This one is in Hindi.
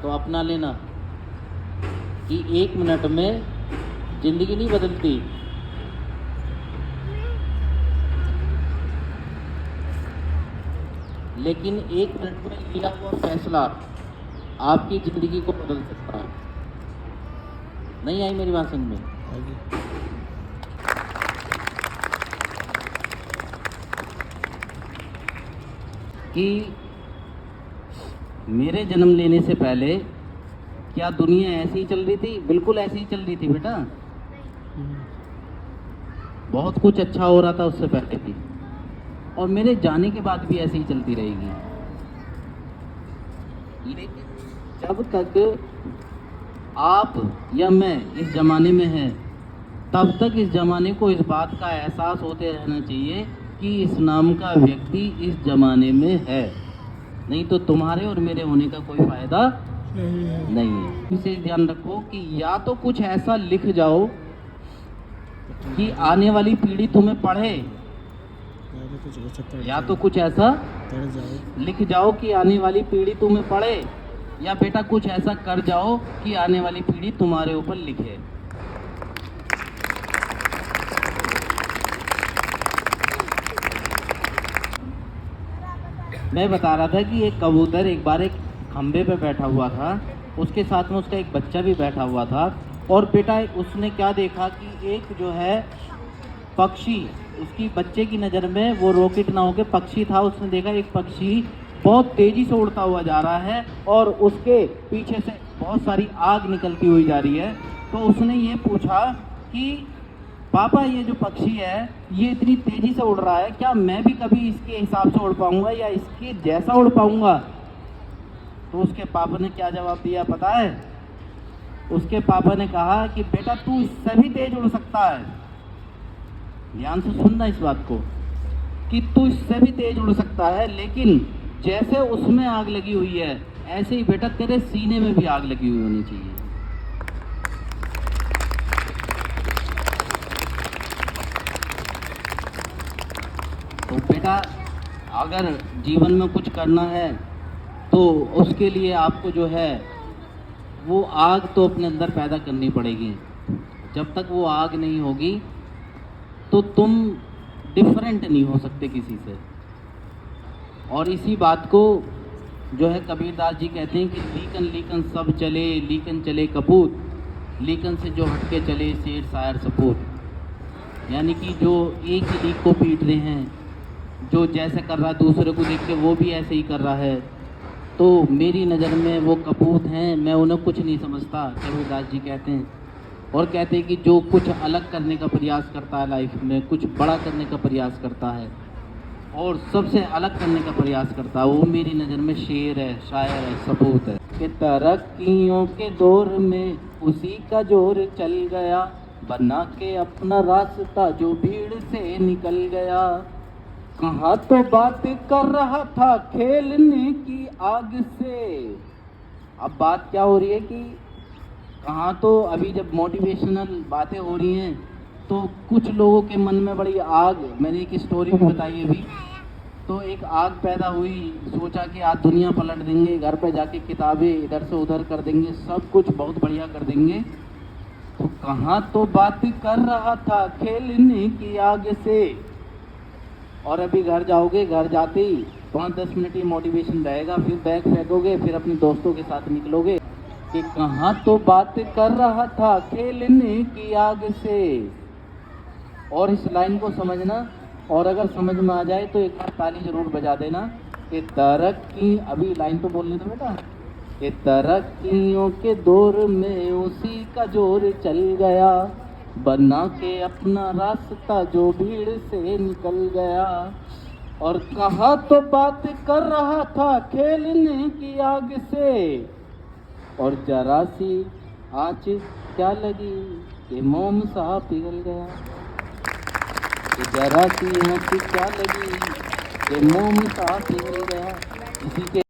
तो अपना लेना कि 1 मिनट में ज़िंदगी नहीं बदलती, लेकिन 1 मिनट में लिया हुआ फैसला आपकी ज़िंदगी को बदल सकता है। नहीं आई मेरी बात समझ में? कि मेरे जन्म लेने से पहले क्या दुनिया ऐसी ही चल रही थी? बिल्कुल ऐसी ही चल रही थी बेटा। बहुत कुछ अच्छा हो रहा था उससे पहले भी, और मेरे जाने के बाद भी ऐसे ही चलती रहेगी। लेकिन जब तक आप या मैं इस ज़माने में हैं, तब तक इस ज़माने को इस बात का एहसास होते रहना चाहिए कि इस नाम का व्यक्ति इस ज़माने में है। नहीं तो तुम्हारे और मेरे होने का कोई फ़ायदा नहीं है। विशेष ध्यान रखो कि या तो कुछ ऐसा लिख जाओ कि आने वाली पीढ़ी तुम्हें पढ़े, या तो कुछ ऐसा लिख जाओ कि आने वाली पीढ़ी तुम्हें पढ़े, या बेटा कुछ ऐसा कर जाओ कि आने वाली पीढ़ी तुम्हारे ऊपर लिखे। मैं बता रहा था कि एक कबूतर एक बार एक खंबे पे बैठा हुआ था, उसके साथ में उसका एक बच्चा भी बैठा हुआ था। और बेटा उसने क्या देखा कि एक जो है पक्षी, उसकी बच्चे की नज़र में वो रॉकेट ना होके पक्षी था। उसने देखा एक पक्षी बहुत तेज़ी से उड़ता हुआ जा रहा है और उसके पीछे से बहुत सारी आग निकलती हुई जा रही है। तो उसने ये पूछा कि पापा ये जो पक्षी है ये इतनी तेज़ी से उड़ रहा है, क्या मैं भी कभी इसके हिसाब से उड़ पाऊंगा या इसके जैसा उड़ पाऊंगा? तो उसके पापा ने क्या जवाब दिया पता है? उसके पापा ने कहा कि बेटा तू इससे भी तेज उड़ सकता है। ध्यान से सुनना इस बात को, कि तू इससे भी तेज उड़ सकता है, लेकिन जैसे उसमें आग लगी हुई है ऐसे ही बेटा तेरे सीने में भी आग लगी हुई होनी चाहिए। तो बेटा अगर जीवन में कुछ करना है तो उसके लिए आपको जो है वो आग तो अपने अंदर पैदा करनी पड़ेगी। जब तक वो आग नहीं होगी तो तुम डिफरेंट नहीं हो सकते किसी से। और इसी बात को जो है कबीरदास जी कहते हैं कि लीकन लीकन सब चले, लीकन चले कपूत, लीकन से जो हटके चले शेर शायर सपूत। यानी कि जो एक ही लीक को पीट रहे हैं, जो जैसे कर रहा है दूसरे को देख के वो भी ऐसे ही कर रहा है, तो मेरी नज़र में वो कपूत हैं, मैं उन्हें कुछ नहीं समझता, कबीरदास जी कहते हैं। और कहते हैं कि जो कुछ अलग करने का प्रयास करता है लाइफ में, कुछ बड़ा करने का प्रयास करता है और सबसे अलग करने का प्रयास करता है, वो मेरी नज़र में शेर है, शायर है, सपूत है। कि तरक्कियों के दौर में उसी का जोर चल गया, बना के अपना रास्ता जो भीड़ से निकल गया। कहाँ तो बात कर रहा था खेलने की आग से। अब बात क्या हो रही है कि कहाँ तो अभी जब मोटिवेशनल बातें हो रही हैं तो कुछ लोगों के मन में बड़ी आग, मैंने एक स्टोरी भी बताई अभी, तो एक आग पैदा हुई, सोचा कि आज दुनिया पलट देंगे, घर पे जाके किताबें इधर से उधर कर देंगे, सब कुछ बहुत बढ़िया कर देंगे। तो कहाँ तो बात कर रहा था खेलने की आग से, और अभी घर जाओगे, घर जाते ही 5-10 मिनट ही मोटिवेशन रहेगा, फिर बैग फेंकोगे, फिर अपने दोस्तों के साथ निकलोगे कि कहाँ तो बात कर रहा था खेलने की आग से। और इस लाइन को समझना, और अगर समझ में आ जाए तो एक बार ताली जरूर बजा देना कि तरक्की, अभी लाइन तो बोलने दो बेटा, कि तरक्कियों के दौर में उसी का जोर चल गया, बना के अपना रास्ता जो भीड़ से निकल गया। और कहा तो बात कर रहा था खेलने की आग से, और जरा सी आँच क्या लगी कि मोम सा पिघल गया। कि जरा सी आँच क्या लगी कि मोम सा पिघल गया। इसी के